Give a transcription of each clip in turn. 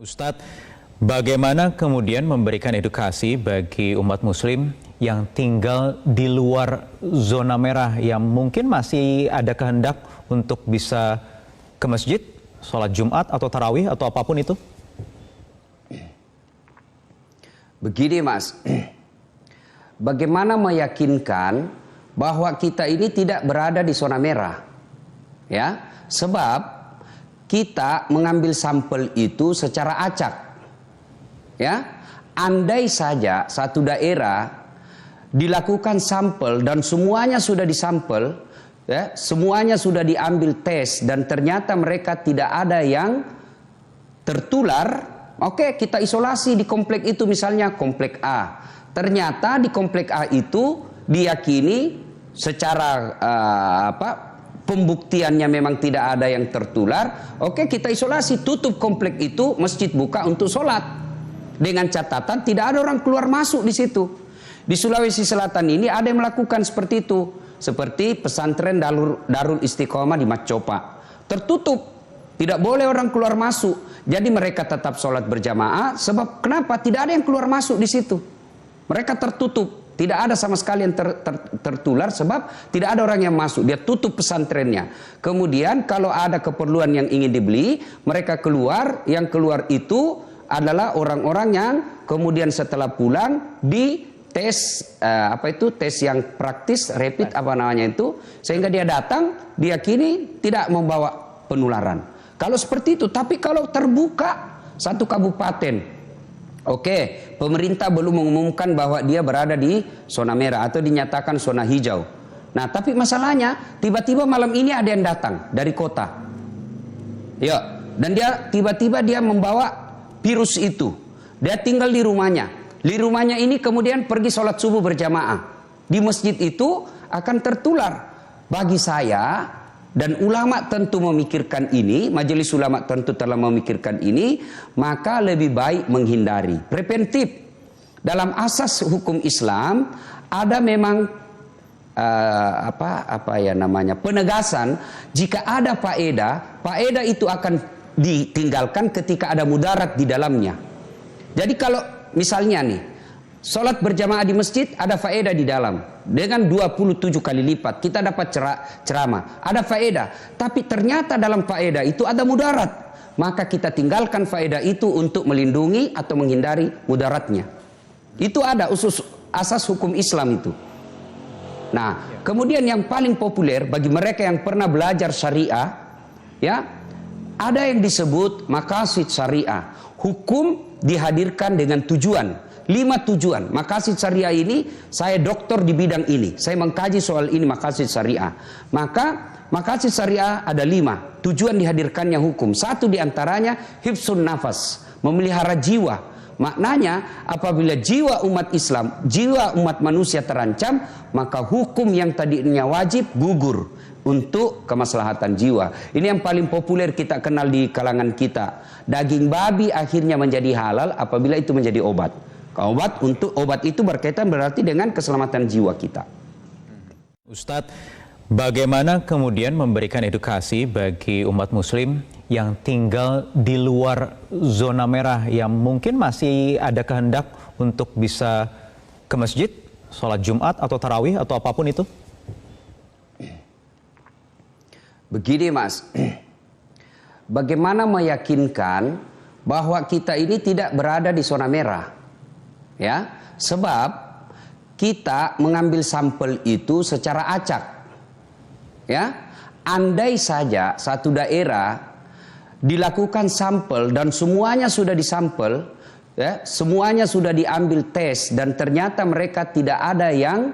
Ustadz, bagaimana kemudian memberikan edukasi bagi umat muslim yang tinggal di luar zona merah yang mungkin masih ada kehendak untuk bisa ke masjid, sholat Jumat atau tarawih atau apapun itu? Begini Mas, bagaimana meyakinkan bahwa kita ini tidak berada di zona merah? Ya, sebab kita mengambil sampel itu secara acak. Ya, andai saja satu daerah dilakukan sampel dan semuanya sudah disampel, ya, semuanya sudah diambil tes dan ternyata mereka tidak ada yang tertular, oke, kita isolasi di komplek itu, misalnya komplek A. Ternyata di komplek A itu diyakini secara pembuktiannya memang tidak ada yang tertular, oke, kita isolasi, tutup komplek itu, masjid buka untuk sholat. Dengan catatan tidak ada orang keluar masuk di situ. Di Sulawesi Selatan ini ada yang melakukan seperti itu. Seperti pesantren Darul Istiqomah di Macopa. Tertutup, tidak boleh orang keluar masuk. Jadi mereka tetap sholat berjamaah, sebab kenapa? Tidak ada yang keluar masuk di situ. Mereka tertutup, tidak ada sama sekali yang tertular, sebab tidak ada orang yang masuk. Dia tutup pesantrennya. Kemudian kalau ada keperluan yang ingin dibeli, mereka keluar. Yang keluar itu adalah orang-orang yang kemudian setelah pulang di tes tes yang praktis, rapid sehingga dia datang, diyakini tidak membawa penularan. Kalau seperti itu, tapi kalau terbuka satu kabupaten, oke, pemerintah belum mengumumkan bahwa dia berada di zona merah atau dinyatakan zona hijau. Nah, tapi masalahnya tiba-tiba malam ini ada yang datang dari kota. Ya, dan dia tiba-tiba dia membawa virus itu. Dia tinggal di rumahnya. Di rumahnya ini kemudian pergi sholat subuh berjamaah. Di masjid itu akan tertular. Bagi saya dan ulama tentu memikirkan ini, majelis ulama tentu telah memikirkan ini, maka lebih baik menghindari. Preventif. Dalam asas hukum Islam ada memang penegasan, jika ada faedah itu akan ditinggalkan ketika ada mudarat di dalamnya. Jadi kalau misalnya nih, sholat berjamaah di masjid ada faedah di dalam. Dengan 27 kali lipat kita dapat ceramah. Ada faedah. Tapi ternyata dalam faedah itu ada mudarat. Maka kita tinggalkan faedah itu untuk melindungi atau menghindari mudaratnya. Itu ada asas hukum Islam itu. Nah, kemudian yang paling populer bagi mereka yang pernah belajar syariah, ya, ada yang disebut maqasid syariah. Hukum dihadirkan dengan tujuan, 5 tujuan. Maqasid syariah ini, saya doktor di bidang ini, saya mengkaji soal ini maqasid syariah. Maka maqasid syariah ada 5 tujuan dihadirkannya hukum. Satu diantaranya hifsun nafas, memelihara jiwa. Maknanya apabila jiwa umat Islam, jiwa umat manusia terancam, maka hukum yang tadinya wajib gugur untuk kemaslahatan jiwa. Ini yang paling populer kita kenal di kalangan kita. Daging babi akhirnya menjadi halal apabila itu menjadi obat. Obat itu berkaitan berarti dengan keselamatan jiwa kita. Ustadz, bagaimana kemudian memberikan edukasi bagi umat muslim yang tinggal di luar zona merah yang mungkin masih ada kehendak untuk bisa ke masjid, sholat Jumat atau tarawih atau apapun itu? Begini Mas, bagaimana meyakinkan bahwa kita ini tidak berada di zona merah? Ya, sebab kita mengambil sampel itu secara acak. Ya, andai saja satu daerah dilakukan sampel dan semuanya sudah disampel, ya, semuanya sudah diambil tes dan ternyata mereka tidak ada yang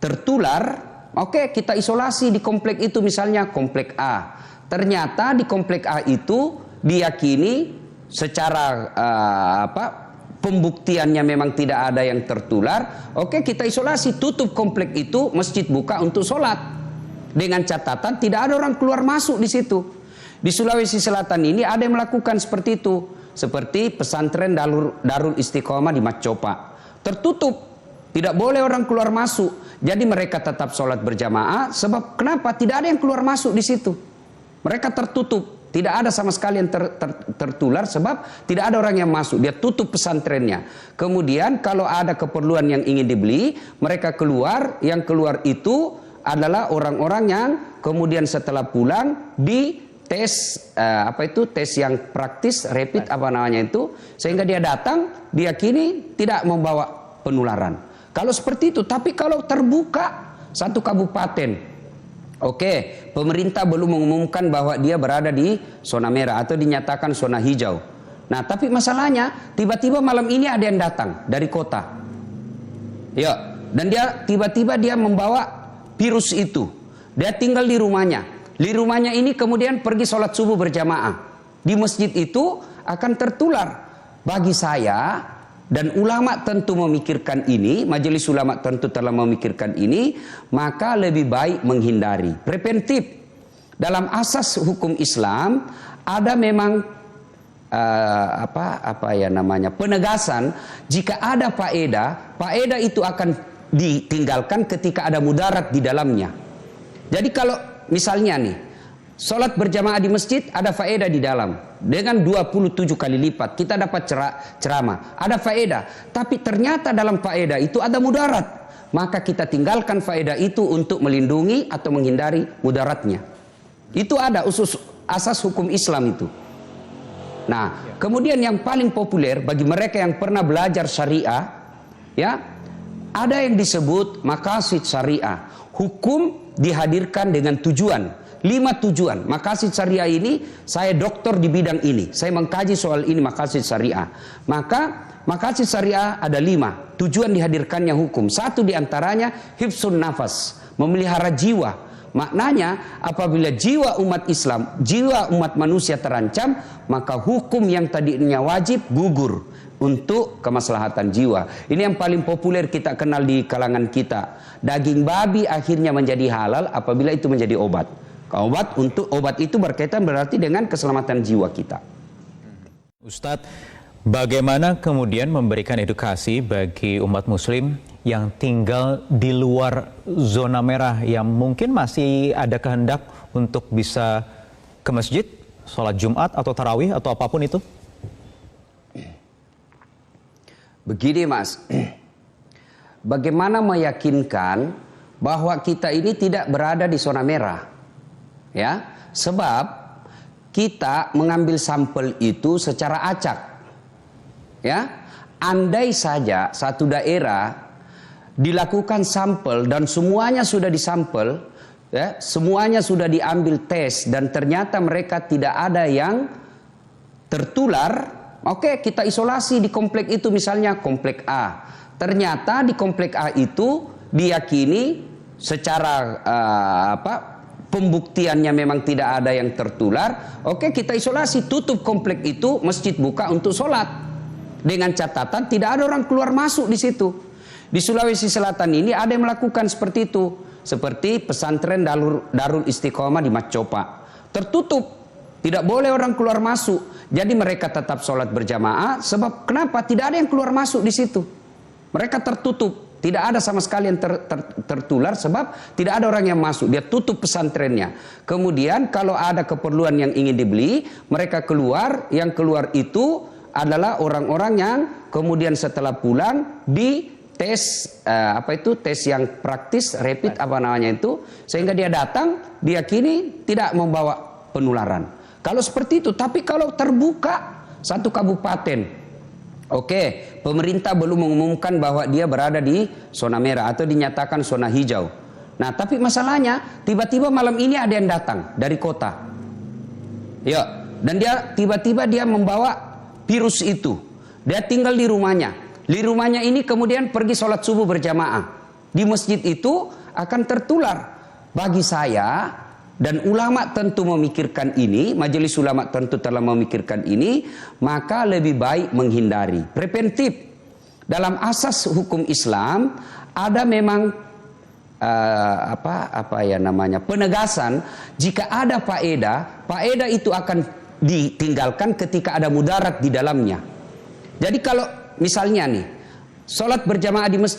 tertular, oke, kita isolasi di komplek itu, misalnya komplek A. Ternyata di komplek A itu diyakini secara pembuktiannya memang tidak ada yang tertular, oke, kita isolasi, tutup komplek itu, masjid buka untuk sholat. Dengan catatan tidak ada orang keluar masuk di situ. Di Sulawesi Selatan ini ada yang melakukan seperti itu. Seperti pesantren Darul Istiqomah di Macopa. Tertutup, tidak boleh orang keluar masuk. Jadi mereka tetap sholat berjamaah, sebab kenapa? Tidak ada yang keluar masuk di situ. Mereka tertutup, Tidak ada sama sekali yang tertular sebab tidak ada orang yang masuk. Dia tutup pesantrennya. Kemudian kalau ada keperluan yang ingin dibeli, mereka keluar. Yang keluar itu adalah orang-orang yang kemudian setelah pulang di tes tes yang praktis, rapid sehingga dia datang, diyakini tidak membawa penularan. Kalau seperti itu, tapi kalau terbuka satu kabupaten, pemerintah belum mengumumkan bahwa dia berada di zona merah atau dinyatakan zona hijau. Nah, tapi masalahnya tiba-tiba malam ini ada yang datang dari kota. Ya, dan dia tiba-tiba dia membawa virus itu. Dia tinggal di rumahnya. Di rumahnya ini kemudian pergi sholat subuh berjamaah. Di masjid itu akan tertular. Bagi saya dan ulama tentu memikirkan ini, majelis ulama tentu telah memikirkan ini, maka lebih baik menghindari. Preventif. Dalam asas hukum Islam ada memang penegasan jika ada faedah itu akan ditinggalkan ketika ada mudarat di dalamnya. Jadi kalau misalnya nih, sholat berjamaah di masjid ada faedah di dalam. Dengan 27 kali lipat kita dapat ceramah. Ada faedah. Tapi ternyata dalam faedah itu ada mudarat. Maka kita tinggalkan faedah itu untuk melindungi atau menghindari mudaratnya. Itu ada asas hukum Islam itu. Nah, kemudian yang paling populer bagi mereka yang pernah belajar syariah, ya, ada yang disebut maqasid syariah. Hukum dihadirkan dengan tujuan. 5 tujuan. Maqasid syariah ini, saya doktor di bidang ini. Saya mengkaji soal ini maqasid syariah. Maka maqasid syariah ada 5. Tujuan dihadirkannya hukum. 1 diantaranya hifsun nafas. Memelihara jiwa. Maknanya apabila jiwa umat Islam, jiwa umat manusia terancam, maka hukum yang tadinya wajib gugur untuk kemaslahatan jiwa. Ini yang paling populer kita kenal di kalangan kita. Daging babi akhirnya menjadi halal apabila itu menjadi obat. Obat itu berkaitan berarti dengan keselamatan jiwa kita. Ustadz, bagaimana kemudian memberikan edukasi bagi umat muslim yang tinggal di luar zona merah yang mungkin masih ada kehendak untuk bisa ke masjid, sholat Jumat atau tarawih atau apapun itu? Begini Mas, bagaimana meyakinkan bahwa kita ini tidak berada di zona merah? Ya, sebab kita mengambil sampel itu secara acak. Ya, andai saja satu daerah dilakukan sampel dan semuanya sudah disampel, ya, semuanya sudah diambil tes dan ternyata mereka tidak ada yang tertular, oke, kita isolasi di komplek itu, misalnya komplek A. Ternyata di komplek A itu diyakini secara pembuktiannya memang tidak ada yang tertular. Oke, kita isolasi, tutup komplek itu, masjid buka untuk sholat. Dengan catatan tidak ada orang keluar masuk di situ. Di Sulawesi Selatan ini ada yang melakukan seperti itu. Seperti pesantren Darul Istiqomah di Macopa. Tertutup, tidak boleh orang keluar masuk. Jadi mereka tetap sholat berjamaah. Sebab kenapa? Tidak ada yang keluar masuk di situ. Mereka tertutup. Tidak ada sama sekali yang tertular sebab tidak ada orang yang masuk. Dia tutup pesantrennya. Kemudian kalau ada keperluan yang ingin dibeli, mereka keluar. Yang keluar itu adalah orang-orang yang kemudian setelah pulang di tes tes yang praktis, rapid sehingga dia datang, diyakini tidak membawa penularan. Kalau seperti itu, tapi kalau terbuka satu kabupaten, pemerintah belum mengumumkan bahwa dia berada di zona merah atau dinyatakan zona hijau. Nah, tapi masalahnya tiba-tiba malam ini ada yang datang dari kota. Ya, dan dia tiba-tiba dia membawa virus itu. Dia tinggal di rumahnya. Di rumahnya ini kemudian pergi sholat subuh berjamaah. Di masjid itu akan tertular. Bagi saya dan ulama tentu memikirkan ini, majelis ulama tentu telah memikirkan ini, maka lebih baik menghindari. Preventif. Dalam asas hukum Islam ada memang penegasan jika ada faedah itu akan ditinggalkan ketika ada mudarat di dalamnya. Jadi kalau misalnya nih, sholat berjamaah di masjid